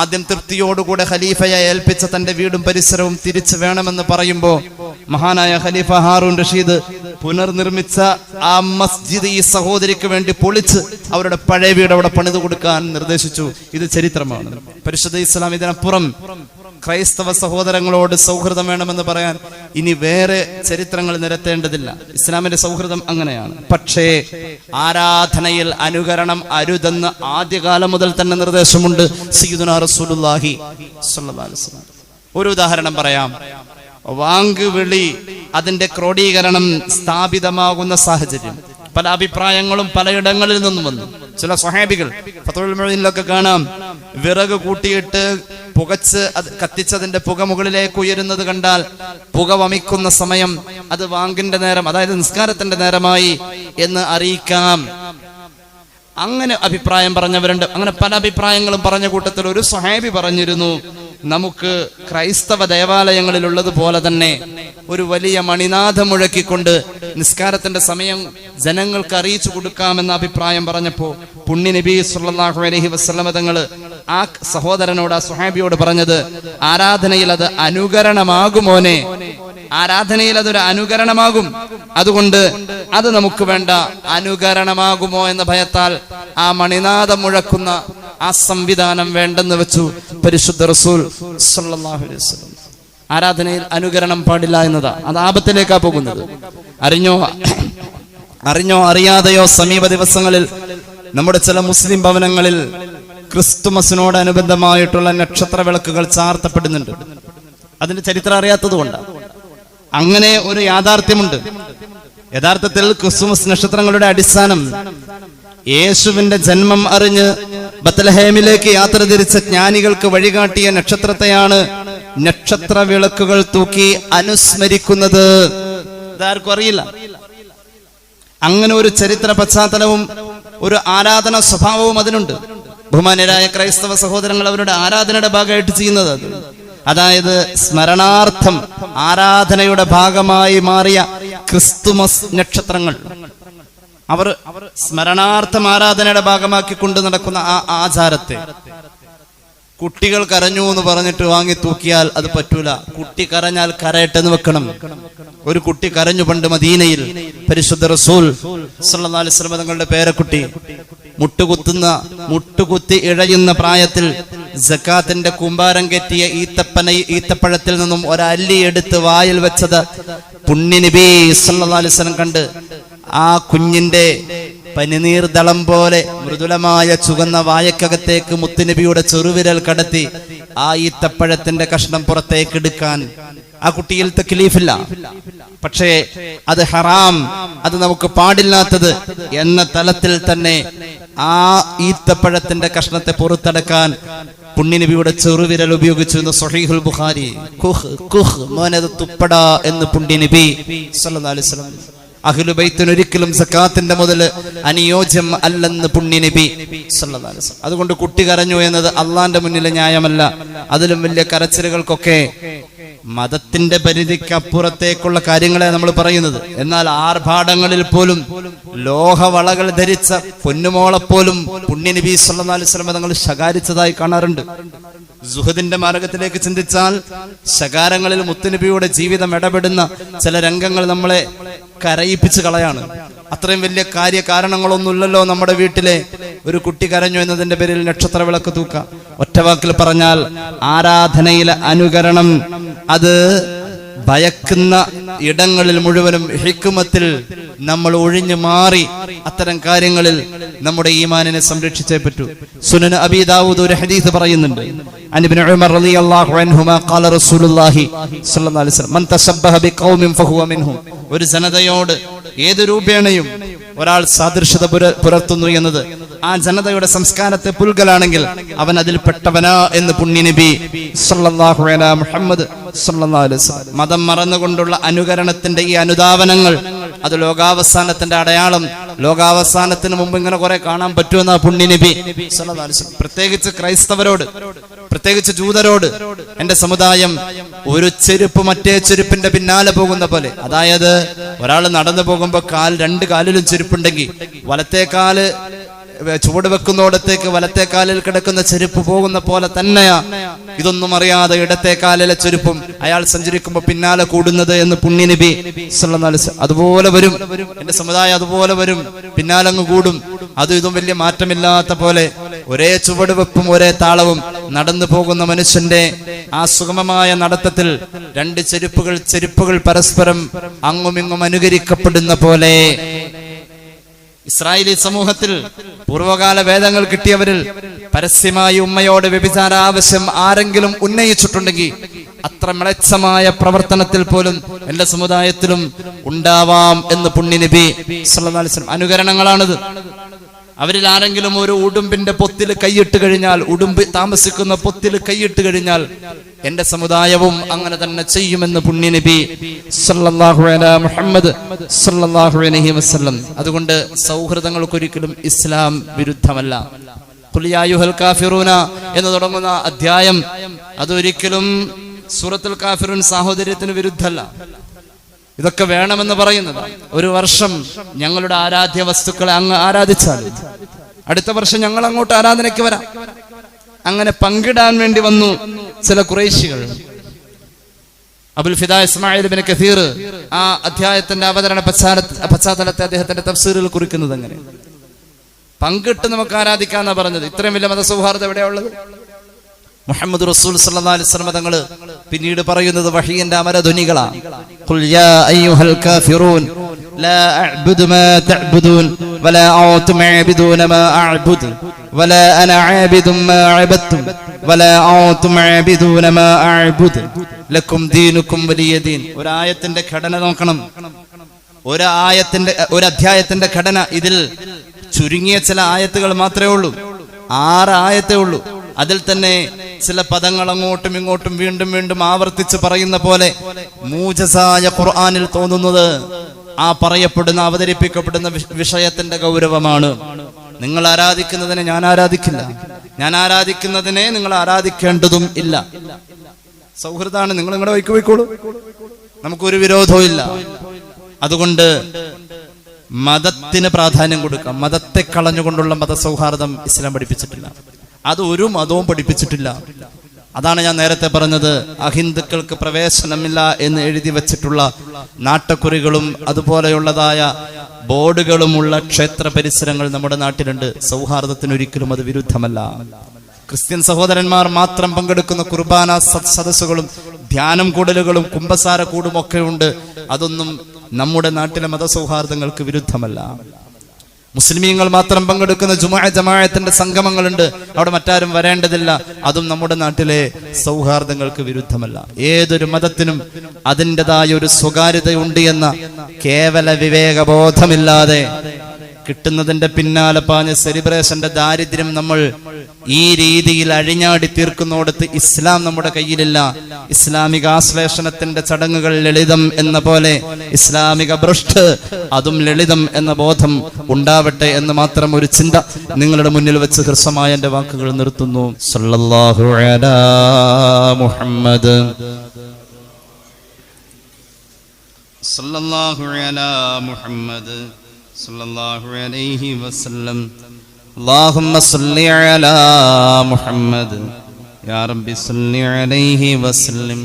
ആദ്യം തൃപ്തിയോടുകൂടെ ഖലീഫയെ ഏൽപ്പിച്ച തന്റെ വീടും പരിസരവും തിരിച്ചു വേണമെന്ന് പറയുമ്പോൾ മഹാനായ ഖലീഫ ഹാറൂൻ റഷീദ് പുനർനിർമ്മിച്ച ആ മസ്ജിദ് ഈ സഹോദരിക്ക് വേണ്ടി പൊളിച്ച് അവരുടെ പഴയ വീട് അവിടെ പണിതു കൊടുക്കാൻ നിർദ്ദേശിച്ചു. ഇത് ചരിത്രമാണ്. പരിശുദ്ധ ഇസ്ലാം ഇതിനപ്പുറം ക്രൈസ്തവ സഹോദരങ്ങളോട് സൗഹൃദം വേണമെന്ന് പറയാൻ ഇനി വേറെ ചരിത്രങ്ങൾ നിരത്തേണ്ടതില്ല. ഇസ്ലാമിന്റെ സൗഹൃദം അങ്ങനെയാണ്. പക്ഷേ ആരാധനയിൽ അനുകരണം അരുതെന്ന് ആദ്യകാലം മുതൽ തന്നെ നിർദ്ദേശമുണ്ട് സയ്യിദുനാ റസൂലുള്ളാഹി സ്വല്ലല്ലാഹു അലൈഹി വസല്ലം. ഒരു ഉദാഹരണം പറയാം. വാങ്ക് വിളി അതിന്റെ ക്രോഡീകരണം സ്ഥാപിതമാകുന്ന സാഹചര്യം, പല അഭിപ്രായങ്ങളും പലയിടങ്ങളിൽ നിന്നും വന്നു. ചില സ്വഹാബികൾ ഫത്ഹുൽ മുഈനിലൊക്കെ കാണാം, വിറക് കൂട്ടിയിട്ട് പുകച്ച് അത് കത്തിച്ചതിന്റെ പുക മുകളിലേക്ക് ഉയരുന്നത് കണ്ടാൽ പുക വമിക്കുന്ന സമയം അത് വാങ്കിന്റെ നേരം, അതായത് നിസ്കാരത്തിന്റെ നേരമായി എന്ന് അറിയിക്കാം. അങ്ങനെ അഭിപ്രായം പറഞ്ഞവരുണ്ട്. അങ്ങനെ പല അഭിപ്രായങ്ങളും പറഞ്ഞ കൂട്ടത്തിൽ ഒരു സ്വഹാബി പറഞ്ഞിരുന്നു, നമുക്ക് ക്രൈസ്തവ ദേവാലയങ്ങളിലുള്ളതുപോലെ തന്നെ ഒരു വലിയ മണിനാഥം മുഴക്കിക്കൊണ്ട് നിസ്കാരത്തിന്റെ സമയം ജനങ്ങൾക്ക് അറിയിച്ചു കൊടുക്കാമെന്ന അഭിപ്രായം പറഞ്ഞപ്പോ പുണ്യ നബി സല്ലല്ലാഹു അലൈഹി വസല്ലമ തങ്ങൾ ആ സഹോദരനോട്, ആ സ്വഹാബിയോട് പറഞ്ഞത്, ആരാധനയിൽ അത് അനുകരണമാകുമോനെ, ആരാധനയിൽ അതൊരു അനുകരണമാകും, അതുകൊണ്ട് അത് നമുക്ക് വേണ്ട, അനുകരണമാകുമോ എന്ന ഭയത്താൽ ആ മണിനാഥം മുഴക്കുന്ന ആ സംവിധാനം വേണ്ടെന്ന് വെച്ചു പരിശുദ്ധ റസൂൽ സല്ലല്ലാഹു അലൈഹി വസല്ലം. ആരാധനയിൽ അനുകരണം പാടില്ല എന്നതാ, അത് ആപത്തിലേക്കാ പോകുന്നത്. അറിഞ്ഞോ അറിയാതെയോ സമീപ ദിവസങ്ങളിൽ നമ്മുടെ ചില മുസ്ലിം ഭവനങ്ങളിൽ ക്രിസ്തുമസിനോടനുബന്ധമായിട്ടുള്ള നക്ഷത്ര വിളക്കുകൾ ചാർത്തപ്പെടുന്നുണ്ട്. അതിന്റെ ചരിത്രം അറിയാത്തത് കൊണ്ടാണ്. അങ്ങനെ ഒരു യാഥാർത്ഥ്യമുണ്ട്. യഥാർത്ഥത്തിൽ ക്രിസ്തുമസ് നക്ഷത്രങ്ങളുടെ അടിസ്ഥാനം യേശുവിന്റെ ജന്മം അറിഞ്ഞ് ബത്ലഹേമിലേക്ക് യാത്ര തിരിച്ച ജ്ഞാനികൾക്ക് വഴികാട്ടിയ നക്ഷത്രത്തെയാണ് നക്ഷത്ര വിളക്കുകൾ തൂക്കി അനുസ്മരിക്കുന്നത്. ഇതാർക്കും അറിയില്ല. അങ്ങനെ ഒരു ചരിത്ര പശ്ചാത്തലവും ഒരു ആരാധന സ്വഭാവവും അതിനുണ്ട്. ബഹുമാന്യരായ ക്രൈസ്തവ സഹോദരങ്ങൾ അവരുടെ ആരാധനയുടെ ഭാഗമായിട്ട് ചെയ്യുന്നത് അതായത് സ്മരണാർത്ഥം ആരാധനയുടെ ഭാഗമായി മാറിയ ക്രിസ്തുമസ് നക്ഷത്രങ്ങൾ അവർ സ്മരണാർത്ഥം ആരാധനയുടെ ഭാഗമാക്കി കൊണ്ട് നടക്കുന്ന ആ ആചാരത്തെ കുട്ടികൾ കരഞ്ഞു എന്ന് പറഞ്ഞിട്ട് വാങ്ങി തൂക്കിയാൽ അത് പറ്റൂല. കുട്ടി കരഞ്ഞാൽ കരയട്ടെന്ന് വെക്കണം. ഒരു കുട്ടി കരഞ്ഞു പണ്ട് മദീനയിൽ. പരിശുദ്ധ റസൂൽ സല്ലല്ലാഹു അലൈഹി വസല്ലം തങ്ങളുടെ പേരക്കുട്ടി മുട്ടുകുത്തി ഇഴയുന്ന പ്രായത്തിൽ സക്കാത്തിന്റെ കൂമ്പാരം കെറ്റിയ ഈത്തപ്പഴത്തിൽ നിന്നും ഒരല്ലി എടുത്ത് വായിൽ വെച്ചത് പുണ്യ നബി സല്ലല്ലാഹു അലൈഹി വസല്ലം കണ്ട് ആ കുഞ്ഞിന്റെ പനിനീർദളം പോലെ മൃദുലമായ ചുവന്ന വായക്കകത്തേക്ക് മുത്തുനബിയുടെ ചെറുവിരൽ കടത്തി ആ ഈത്തപ്പഴത്തിന്റെ കഷ്ണം പുറത്തേക്ക് എടുക്കാൻ ആ കുട്ടിയിൽ തക്ലീഫില്ല. പക്ഷേ അത് ഹറാം, അത് നമുക്ക് പാടില്ലാത്തത് എന്ന തലത്തിൽ തന്നെ ആ ഈത്തപ്പഴത്തിന്റെ കഷ്ണത്തെ പുറത്തെടുക്കാൻ പുണ്യനബിയുടെ ചെറുവിരൽ ഉപയോഗിച്ചു എന്ന് സ്വഹീഹുൽ ബുഖാരി. മോനത് തുപ്പട എന്ന് പുണ്യനബി സല്ലല്ലാഹു അലൈഹി വസല്ലം. അഹ്ലു ബൈത്തിന് ഒരിക്കലും സക്കാത്തിന്റെ മുതൽ അനുയോജ്യം അല്ലെന്ന് പുണ്യനബി സല്ലല്ലാഹു അലൈഹി വസല്ലം. അതുകൊണ്ട് കുട്ടി കരഞ്ഞു എന്നത് അള്ളാന്റെ മുന്നിലെ ന്യായമല്ല. അതിലും വലിയ കരച്ചിലുകൾക്കൊക്കെ മതത്തിന്റെ പരിധിക്കപ്പുറത്തേക്കുള്ള കാര്യങ്ങളെ നമ്മൾ പറയുന്നത്. എന്നാൽ ആർഭാടങ്ങളിൽ പോലും ലോഹവളകൾ ധരിച്ച പൊന്നുമോളെപ്പോലും പുണ്യനബി സല്ലല്ലാഹു അലൈഹി വസല്ലം തങ്ങൾ ശകാരിച്ചതായി കാണാറുണ്ട്. സുഹദിന്റെ മാർഗത്തിലേക്ക് ചിന്തിച്ചാൽ ശകാരങ്ങളിൽ മുത്തുനബിയുടെ ജീവിതം ഇടപെടുന്ന ചില രംഗങ്ങൾ നമ്മളെ കരയിപ്പിച്ച് കളയാണ്. അത്രയും വലിയ കാര്യകാരണങ്ങളൊന്നുമില്ലല്ലോ നമ്മുടെ വീട്ടിലെ ഒരു കുട്ടി കരഞ്ഞു എന്നതിന്റെ പേരിൽ നക്ഷത്ര വിളക്ക് തൂക്കാം. ഒറ്റവാക്കിൽ പറഞ്ഞാൽ ആരാധനയിലെ അനുകരണം അത് ഭയക്കുന്ന ഇടങ്ങളിൽ മുഴുവനും ഹിക്മത്തിൽ നമ്മൾ ഒഴിഞ്ഞു മാറി അത്തരം കാര്യങ്ങളിൽ നമ്മുടെ ഈമാനിനെ സംരക്ഷിച്ചേ പറ്റൂ. സുനൻ അബീ ദാവൂദ് ഒരു ഹദീസ് പറയുന്നുണ്ട്. അൻഇബ്നു ഉമർ റളിയല്ലാഹു അൻഹുമാ ഖാല റസൂലുള്ളാഹി സ്വല്ലല്ലാഹു അലൈഹി വസല്ലം മൻ തശബ്ബഹ ബിഖൗമിൻ ഫഹുവ മിൻഹും. ഒരു ജനതയോട് ഏത് രൂപേണയും ഒരാൾ സാദൃശ്യത പുലർത്തുന്നു എന്നത് ആ ജനതയുടെ സംസ്കാരത്തെ പുൽകലാണെങ്കിൽ അവൻ അതിൽപ്പെട്ടവനാ എന്ന് പുണ്യനബി സല്ലല്ലാഹു അലാ മുഹമ്മദ് സല്ലല്ലാഹു അലൈഹി വസല്ലം. മതം മറന്നുകൊണ്ടുള്ള അനുകരണത്തിന്റെ ഈ അനുധാവനങ്ങൾ അത് ലോകാവസാനത്തിന്റെ അടയാളം. ലോകാവസാനത്തിന് മുമ്പ് ഇങ്ങനെ കുറെ കാണാൻ പറ്റുമെന്ന പുണ്യനബി സല്ലല്ലാഹു അലൈഹി വസല്ലം. പ്രത്യേകിച്ച് ക്രൈസ്തവരോട്, പ്രത്യേകിച്ച് ജൂതരോട്, എന്റെ സമുദായം ഒരു ചെരുപ്പ് മറ്റേ ചെരുപ്പിന്റെ പിന്നാലെ പോകുന്ന പോലെ, അതായത് ഒരാൾ നടന്നു പോകുമ്പോ രണ്ട് കാലിലും ചെരുപ്പുണ്ടെങ്കിൽ വലത്തെ കാല് ചുവട് വെക്കുന്നോടത്തേക്ക് വലത്തെ കാലിൽ കിടക്കുന്ന ചെരുപ്പ് പോകുന്ന പോലെ തന്നെയാ ഇതൊന്നും അറിയാതെ ഇടത്തെ കാലിലെ ചെരുപ്പും അയാൾ സഞ്ചരിക്കുമ്പോ പിന്നാലെ കൂടുന്നത് എന്ന് പുണ്യനബി സല്ലല്ലാഹു അലൈഹി വസല്ലം. അതുപോലെ വരും എന്റെ സമുദായം, അതുപോലെ വരും, പിന്നാലങ്ങ് കൂടും. അതും ഇതും വലിയ മാറ്റമില്ലാത്ത പോലെ ഒരേ ചുവടുവെപ്പും ഒരേ താളവും നടന്നു പോകുന്ന മനുഷ്യന്റെ ആ സുഗമമായ നടത്തത്തിൽ രണ്ട് ചെരുപ്പുകൾ പരസ്പരം അങ്ങും ഇങ്ങും അനുകരിക്കപ്പെടുന്ന പോലെ ഇസ്രായേലി സമൂഹത്തിൽ പൂർവകാല വേദങ്ങൾ കിട്ടിയവരിൽ പരസ്യമായി ഉമ്മയോട് വ്യഭിചാര ആവശ്യം ആരെങ്കിലും ഉന്നയിച്ചിട്ടുണ്ടെങ്കിൽ അത്ര മ്ലേച്ഛമായ പ്രവർത്തനത്തിൽ പോലും എല്ലാ സമുദായത്തിലും ഉണ്ടാവാം എന്ന് പുണ്യ നബി സല്ലല്ലാഹു അലൈഹി വസല്ലം. അനുകരണങ്ങളാണിത്. അവരിൽ ആരെങ്കിലും ഒരു ഉടുമ്പിന്റെ പൊത്തിൽ കൈയിട്ട് കഴിഞ്ഞാൽ, ഉടുമ്പ് താമസിക്കുന്ന പൊത്തിൽ കൈയിട്ട് കഴിഞ്ഞാൽ എന്റെ സമുദായവും അങ്ങനെ തന്നെ ചെയ്യുമെന്ന് പുണ്യ നബി സല്ലല്ലാഹു അലൈഹി മുഹമ്മദ് സല്ലല്ലാഹു അലൈഹി വസല്ലം. അതുകൊണ്ട് സൗഹൃദങ്ങൾക്കൊരിക്കലും ഇസ്ലാം വിരുദ്ധമല്ല. ഖുൽ യാ അയ്യുഹൽ കാഫിറൂന എന്ന് തുടങ്ങുന്ന അധ്യായം അതൊരിക്കലും സൂറത്തുൽ കാഫിറൂൻ സാഹോദര്യത്തിന് വിരുദ്ധമല്ല. ഇതൊക്കെ വേണമെന്ന് പറയുന്നത്. ഒരു വർഷം ഞങ്ങളുടെ ആരാധ്യ വസ്തുക്കളെ അങ്ങ് ആരാധിച്ചാൽ അടുത്ത വർഷം ഞങ്ങൾ അങ്ങോട്ട് ആരാധനയ്ക്ക് വരാം. അങ്ങനെ പങ്കിടാൻ വേണ്ടി വന്നു ചില ഖുറൈശികൾ. അബുൽ ഫിദാ ഇസ്മായിൽ ഇബ്നു കസീർ ആ അധ്യായത്തിന്റെ അവതരണ പശ്ചാത്തലത്തെ അദ്ദേഹത്തിന്റെ തഫ്സീറിൽ കുറിക്കുന്നത് അങ്ങനെ. പങ്കിട്ട് നമുക്ക് ആരാധിക്കാന്നാ പറഞ്ഞത്. ഇത്രയും വലിയ മതസൗഹാർദ്ദം എവിടെയാ ഉള്ളത്? മുഹമ്മദ് റസൂൽ സല്ലല്ലാഹു അലൈഹി വസല്ലം തങ്ങൾ പിന്നീട് പറയുന്നത് വഹിയിന്റെ അമരധ്വനികളാണ്. ഖുൽ യാ അയ്യുഹൽ കാഫിറൂൻ ലാ അഅ്ബുദു മാ തഅ്ബുദൂൻ വലാ അൻതും അഅ്ബുദൂന മാ അഅ്ബുദു വലാ അന അഅ്ബുദു മാ അഅ്ബദതും വലാ അൻതും അഅ്ബുദൂന മാ അഅ്ബുദു ലക്കും ദീനുക്കും വലിയ ദീൻ. ഒരു ആയത്തിന്റെ ഘടന നോക്കണം. ഒരു അധ്യായത്തിന്റെ ഘടന. ഇതിൽ ചുരുങ്ങിയ ചില ആയത്തുകൾ മാത്രമേ ഉള്ളൂ. 6 ആയത്തേ ഉള്ളൂ. അതിൽ തന്നെ ചില പദങ്ങൾ അങ്ങോട്ടും ഇങ്ങോട്ടും വീണ്ടും വീണ്ടും ആവർത്തിച്ച് പറയുന്ന പോലെ മൂജസായ ഖുർആനിൽ തോന്നുന്നത് ആ പറയപ്പെടുന്ന അവതരിപ്പിക്കപ്പെടുന്ന വിഷയത്തിന്റെ ഗൗരവമാണ്. നിങ്ങൾ ആരാധിക്കുന്നതിനെ ഞാൻ ആരാധിക്കില്ല, ഞാൻ ആരാധിക്കുന്നതിനെ നിങ്ങൾ ആരാധിക്കേണ്ടതും ഇല്ല. സൗഹൃദമാണ്. നിങ്ങൾ നിങ്ങളുടെ വഴിക്ക് പോയിക്കോളൂ, നമുക്കൊരു വിരോധവും ഇല്ല. അതുകൊണ്ട് മതത്തിന് പ്രാധാന്യം കൊടുക്കാം. മതത്തെ കളഞ്ഞുകൊണ്ടുള്ള മതസൗഹാർദ്ദം ഇസ്ലാം പഠിപ്പിച്ചിട്ടില്ല. അത് ഒരു മതവും പഠിപ്പിച്ചിട്ടില്ല. അതാണ് ഞാൻ നേരത്തെ പറഞ്ഞത്. അഹിന്ദുക്കൾക്ക് പ്രവേശനമില്ല എന്ന് എഴുതി വെച്ചിട്ടുള്ള നാട്ടക്കുറികളും അതുപോലെയുള്ളതായ ബോർഡുകളുമുള്ള ക്ഷേത്ര പരിസരങ്ങൾ നമ്മുടെ നാട്ടിലുണ്ട്. സൗഹാർദ്ദത്തിന് ഒരിക്കലും അത് വിരുദ്ധമല്ല. ക്രിസ്ത്യൻ സഹോദരന്മാർ മാത്രം പങ്കെടുക്കുന്ന കുർബാന സദസ്സുകളും ധ്യാനം കൂടലുകളും കുമ്പസാര കൂടും ഒക്കെ ഉണ്ട്. അതൊന്നും നമ്മുടെ നാട്ടിലെ മതസൗഹാർദ്ദങ്ങൾക്ക് വിരുദ്ധമല്ല. മുസ്ലിമീങ്ങൾ മാത്രം പങ്കെടുക്കുന്ന ജമാഅത്തിന്റെ സംഗമങ്ങളുണ്ട്, അവിടെ മറ്റാരും വരേണ്ടതില്ല. അതും നമ്മുടെ നാട്ടിലെ സൗഹാർദ്ദങ്ങൾക്ക് വിരുദ്ധമല്ല. ഏതൊരു മതത്തിനും അതിൻ്റെതായ ഒരു സ്വകാര്യതയുണ്ട് എന്ന കേവല വിവേകബോധമില്ലാതെ കിട്ടുന്നതിന്റെ പിന്നാലെ പാഞ്ഞ സെലിബ്രേഷന്റെ ദാരിദ്ര്യം നമ്മൾ ഈ രീതിയിൽ അഴിഞ്ഞാടി തീർക്കുന്നോടത്ത് ഇസ്ലാം നമ്മുടെ കയ്യിലില്ല. ഇസ്ലാമിക ആശ്ലേഷണത്തിന്റെ ചടങ്ങുകൾ ലളിതം എന്ന പോലെ ഇസ്ലാമിക ഭ്രഷ്ട് അതും ലളിതം എന്ന ബോധം ഉണ്ടാവട്ടെ എന്ന് മാത്രം ഒരു ചിന്ത നിങ്ങളുടെ മുന്നിൽ വെച്ച് ഹ്രസ്വമായ എന്റെ വാക്കുകൾ നിർത്തുന്നു. സല്ലല്ലാഹു അലാ മുഹമ്മദ് സല്ലല്ലാഹു അലാ മുഹമ്മദ് സല്ലല്ലാഹു അലൈഹി വസല്ലം. اللهم صل على محمد يا رب صل عليه وسلم.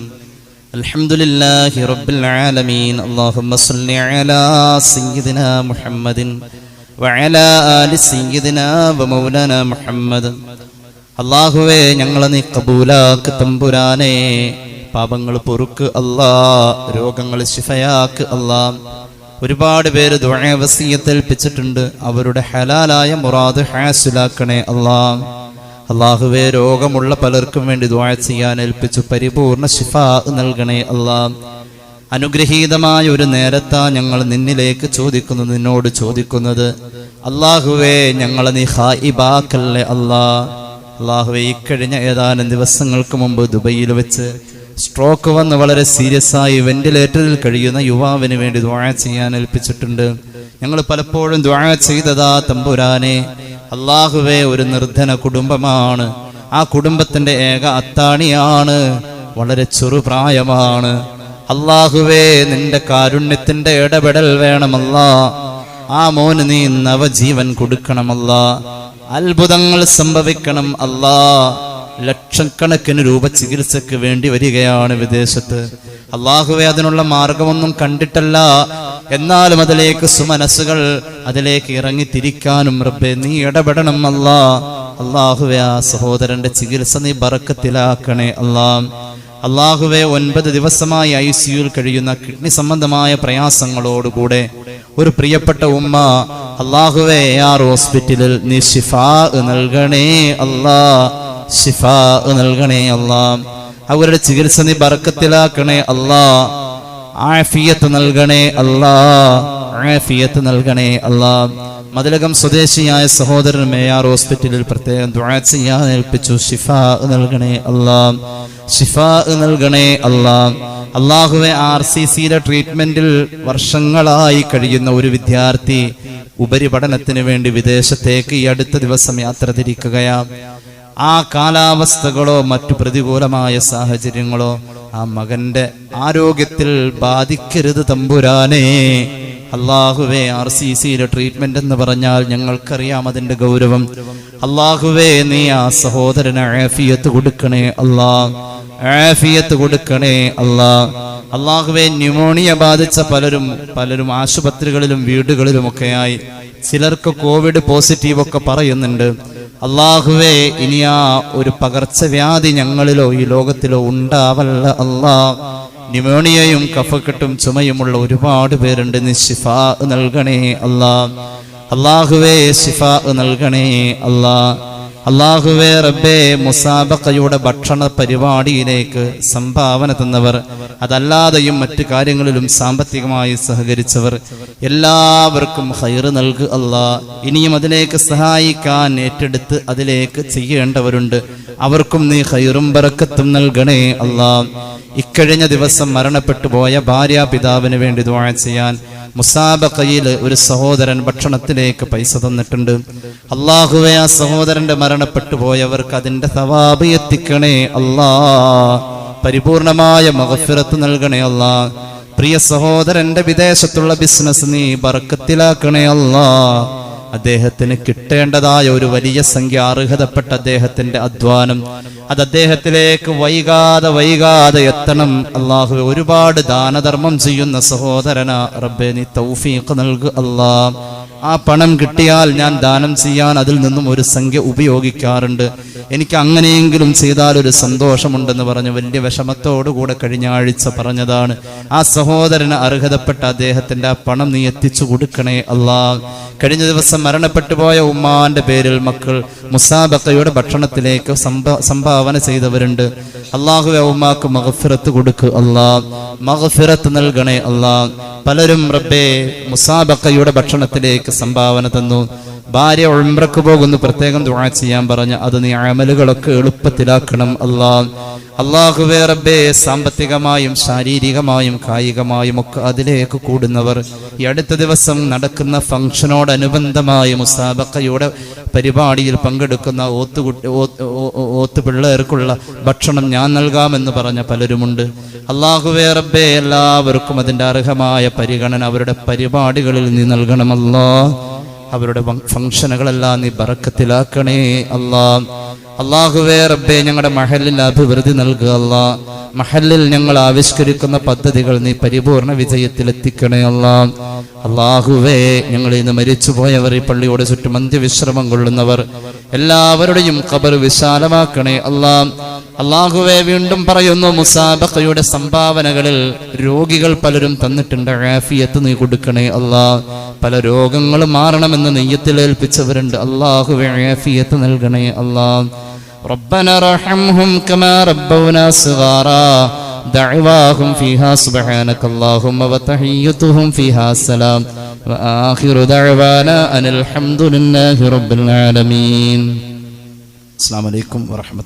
الحمد لله رب العالمين. اللهم صل على سيدنا محمد وعلى آل سيدنا ومولانا محمد. അല്ലാഹുവേ, ഞങ്ങളെ നീ കബൂലാക്ക് തമ്പുരാനെ. പാപങ്ങൾ പൊറുക്ക് അല്ലാ, രോഗങ്ങൾ ശിഫയാക്ക് അല്ലാ. ഒരുപാട് പേര് ദുആ വസിയത്ത് ഏൽപ്പിച്ചിട്ടുണ്ട്. അവരുടെ ഹലാലായ മുറാദ് ഹാസിലാക്കണേ അല്ലാ. അല്ലാഹുവേ, രോഗമുള്ള പലർക്കും വേണ്ടി ദുആ ചെയ്യാൻ ഏൽപ്പിച്ചു. പരിപൂർണ ശിഫാ നൽകണേ അല്ലാ. അനുഗ്രഹീതമായ ഒരു നേരത്താ ഞങ്ങൾ നിന്നിലേക്ക് ചോദിക്കുന്നു, നിന്നോട് ചോദിക്കുന്നത്. അല്ലാഹുവേ, ഞങ്ങളെ നീ ഖായിബാക്കല്ലേ അല്ലാ. അല്ലാഹുവേ, ഇക്കഴിഞ്ഞ ഏതാനും ദിവസങ്ങൾക്ക് മുമ്പ് ദുബൈയിൽ വെച്ച് സ്ട്രോക്ക് വന്ന് വളരെ സീരിയസ് ആയി വെന്റിലേറ്ററിൽ കഴിയുന്ന യുവാവിന് വേണ്ടി ദുആ ചെയ്യാൻ ഏൽപ്പിച്ചിട്ടുണ്ട്. ഞങ്ങൾ പലപ്പോഴും ദുആ ചെയ്തതാ തമ്പുരാനെ. അല്ലാഹുവേ, ഒരു നിർധന കുടുംബമാണ്. ആ കുടുംബത്തിന്റെ ഏക അത്താണിയാണ്. വളരെ ചെറുപ്രായമാണ്. അല്ലാഹുവേ, നിന്റെ കാരുണ്യത്തിന്റെ ഇടപെടൽ വേണമല്ലാ. ആ മോന് നീ നവജീവൻ കൊടുക്കണമല്ലാ. അത്ഭുതങ്ങൾ സംഭവിക്കണം അല്ലാ. ലക്ഷക്കണക്കിന് രൂപ ചികിത്സക്ക് വേണ്ടി വരികയാണ് വിദേശത്ത്. അല്ലാഹുവേ, അതിനുള്ള മാർഗമൊന്നും കണ്ടിട്ടല്ല, എന്നാലും അതിലേക്ക് സുമനസ്സുകൾ അതിലേക്ക് ഇറങ്ങി തിരിക്കാനും റബ്ബേ നീ ഇടപെടണം അല്ലാ. അല്ലാഹുവേ, ആ സഹോദരന്റെ ചികിത്സ നീ ബറക്കത്തിലാക്കണേ അല്ലാ. അള്ളാഹുവെ 9 ദിവസമായി ICUയിൽ കഴിയുന്ന കിഡ്നി സംബന്ധമായ പ്രയാസങ്ങളോടുകൂടെ ഒരു പ്രിയപ്പെട്ട ഉമ്മ, അള്ളാഹുവെ ഹോസ്പിറ്റലിൽ നീ ശിഫാ നൽകണേ അല്ലാ, ശിഫാ നൽകണേ അല്ലാ. അവരുടെ ചികിത്സ നീ ബർക്കത്തിലാക്കണേ അല്ലാ, ആഫിയത്ത് നൽകണേ അല്ലാ, ആഫിയത്ത് നൽകണേ അല്ലാ. മതിലകം സ്വദേശിയായ സഹോദരൻ മേയാർ ഹോസ്പിറ്റലിൽ പ്രത്യേകം ദുആ ചെയ്യാൻ ഏൽപ്പിച്ചു. ശിഫാ നൽകണേ അല്ലാ, ശിഫാ നൽകണേ അല്ലാ. അള്ളാഹുവെ RCCയുടെ ട്രീറ്റ്മെന്റിൽ വർഷങ്ങളായി കഴിയുന്ന ഒരു വിദ്യാർത്ഥി ഉപരിപഠനത്തിന് വേണ്ടി വിദേശത്തേക്ക് ഈ അടുത്ത ദിവസം യാത്ര തിരിക്കുകയാണ്. ആ കാലാവസ്ഥകളോ മറ്റു പ്രതികൂലമായ സാഹചര്യങ്ങളോ ആ മകന്റെ ആരോഗ്യത്തിൽ ബാധിക്കരുത് തമ്പുരാനേ. അള്ളാഹുവേ, RCCയിലെ ട്രീറ്റ്മെന്റ് എന്ന് പറഞ്ഞാൽ ഞങ്ങൾക്കറിയാം അതിന്റെ ഗൗരവം. അള്ളാഹുവേ, നീ ആ സഹോദരന് ആഫിയത്ത് കൊടുക്കണേ അല്ലാ, ആഫിയത്ത് കൊടുക്കണേ അല്ലാ. അള്ളാഹുവേ, ന്യൂമോണിയ ബാധിച്ച പലരും ആശുപത്രികളിലും വീടുകളിലുമൊക്കെയായി, ചിലർക്ക് കോവിഡ് പോസിറ്റീവ് ഒക്കെ പറയുന്നുണ്ട്. അള്ളാഹുവേ, ഇനി ആ ഒരു പകർച്ചവ്യാധി ഞങ്ങളിലോ ഈ ലോകത്തിലോ ഉണ്ടാവല്ല അല്ലാ. ന്യൂമോണിയയും കഫക്കെട്ടും ചുമയുമുള്ള ഒരുപാട് പേരുണ്ട്. നീ ശിഫാ നൽകണേ അല്ലാ, അള്ളാഹുവേ ശിഫാ നൽകണേ അല്ലാ. അള്ളാഹുവേ റബ്ബേ, മുസാബഖയുടെ ഭക്ഷണ പരിപാടിയിലേക്ക് സംഭാവന തന്നവർ, അതല്ലാതെയും മറ്റു കാര്യങ്ങളിലും സാമ്പത്തികമായി സഹകരിച്ചവർ എല്ലാവർക്കും ഖൈറ് നൽകു അല്ലാ. ഇനിയും അതിലേക്ക് സഹായിക്കാൻ ഏറ്റെടുത്ത് അതിലേക്ക് ചെയ്യേണ്ടവരുണ്ട്, അവർക്കും നീ ഖൈറും ബറക്കത്തും നൽകണേ അല്ലാ. ഇക്കഴിഞ്ഞ ദിവസം മരണപ്പെട്ടു പോയ ഭാര്യാപിതാവിന് വേണ്ടി ദുആ ചെയ്യാൻ മുസാബഖയിൽ ഒരു സഹോദരൻ ഭക്ഷണത്തിലേക്ക് പൈസ തന്നിട്ടുണ്ട്. അള്ളാഹുവേ, ആ സഹോദരന്റെ മരണപ്പെട്ടു പോയവർക്ക് അതിന്റെ സവാബ് എത്തിക്കണേ അല്ലാ, പരിപൂർണമായ മഗ്ഫിറത്ത് നൽകണേ അല്ലാ. പ്രിയ സഹോദരന്റെ വിദേശത്തുള്ള ബിസിനസ് നീ ബർക്കത്തിലാക്കണേ അല്ലാ. അദ്ദേഹത്തിന് കിട്ടേണ്ടതായ ഒരു വലിയ സംഖ്യ അർഹതപ്പെട്ട അദ്ദേഹത്തിന്റെ അധ്വാനം അത് അദ്ദേഹത്തിലേക്ക് വൈകാതെ എത്തണം. അള്ളാഹു, ഒരുപാട് ദാനധർമ്മം ചെയ്യുന്ന സഹോദരന റബ്ബേ, നീ തൗഫീഖ് നൽകു അല്ലാ. ആ പണം കിട്ടിയാൽ ഞാൻ ദാനം ചെയ്യാൻ അതിൽ നിന്നും ഒരു സംഖ്യ ഉപയോഗിക്കാറുണ്ട്. എനിക്ക് അങ്ങനെയെങ്കിലും ചെയ്താൽ ഒരു സന്തോഷമുണ്ടെന്ന് പറഞ്ഞു വലിയ വിഷമത്തോടുകൂടെ കഴിഞ്ഞ ആഴ്ച പറഞ്ഞതാണ്. ആ സഹോദരന് അർഹതപ്പെട്ട അദ്ദേഹത്തിന്റെ ആ പണം നീ എത്തിച്ചു കൊടുക്കണേ അല്ലാ. കഴിഞ്ഞ ദിവസം മരണപ്പെട്ടു പോയ ഉമ്മാന്റെ പേരിൽ മക്കൾ മുസാബഖയുടെ ഭക്ഷണത്തിലേക്ക് സംഭാവന ചെയ്തവരുണ്ട്. അള്ളാഹുവേ, ഉമ്മാക്ക് മഗ്ഫിറത്ത് കൊടുക്ക് അല്ലാ, മഗ്ഫിറത്ത് നൽകണേ അല്ലാ. പലരും റബ്ബേ മുസാബഖയുടെ ഭക്ഷണത്തിലേക്ക് സംഭാവന തന്നു. ഭാര്യ ഉംറക്ക് പോകുന്നു, പ്രത്യേകം ദുആ ചെയ്യാൻ പറഞ്ഞ അത് നീ അമലുകളൊക്കെ എളുപ്പത്തിലാക്കണം അല്ലാ. അല്ലാഹുവേ റബ്ബേ, സാമ്പത്തികമായും ശാരീരികമായും കായികമായും ഒക്കെ അതിലേക്ക് കൂടുന്നവർ ഈ അടുത്ത ദിവസം നടക്കുന്ന ഫംഗ്ഷനോടനുബന്ധമായി മുസാബഖയുടെ പരിപാടിയിൽ പങ്കെടുക്കുന്ന ഓത്ത് പിള്ളേർക്കുള്ള ഭക്ഷണം ഞാൻ നൽകാമെന്ന് പറഞ്ഞ പലരുമുണ്ട്. അല്ലാഹുവേ റബ്ബേ, എല്ലാവർക്കും അതിന്റെ അർഹമായ പരിഗണന അവരുടെ പരിപാടികളിൽ നീ നൽകണമല്ലാ. അവരുടെ ഫംഗ്ഷനുകളെല്ലാം നീ ബറക്കത്തിലാക്കണേ അല്ലാ. അല്ലാഹുവേ റബ്ബേ, ഞങ്ങളുടെ മഹലിൽ അഭിവൃദ്ധി നൽകുക അല്ലാ. മഹലിൽ ഞങ്ങൾ ആവിഷ്കരിക്കുന്ന പദ്ധതികൾ നീ പരിപൂർണ വിജയത്തിലെത്തിക്കണേ അല്ലാ. അല്ലാഹുവേ, ഞങ്ങൾ ഇന്ന് മരിച്ചുപോയവർ, ഈ പള്ളിയോട് ചുറ്റും അന്ത്യവിശ്രമം കൊള്ളുന്നവർ എല്ലാവരുടെയും ഖബർ വിശാലമാക്കണേ അല്ലാ. അല്ലാഹുവേ, വീണ്ടും പറയുന്നു, മുസാബഖയുടെ സംഭാവനകളിൽ രോഗികൾ പലരും തന്നിട്ടുണ്ട്. ആഫിയത്ത് നീ കൊടുക്കണേ അല്ലാ. പല രോഗങ്ങളും മാറണമെന്ന് നെയ്യത്തിൽ ഏൽപ്പിച്ചവരുണ്ട്. അല്ലാഹുവേ, ആഫിയത്ത് നൽകണേ അല്ലാ. ربنا ارحمهم كما ربونا صغارا دعواهم فيها سبحانك اللهم وتحيتهم فيها السلام وآخر دعوانا أن الحمد لله رب العالمين. السلام عليكم ورحمة الله.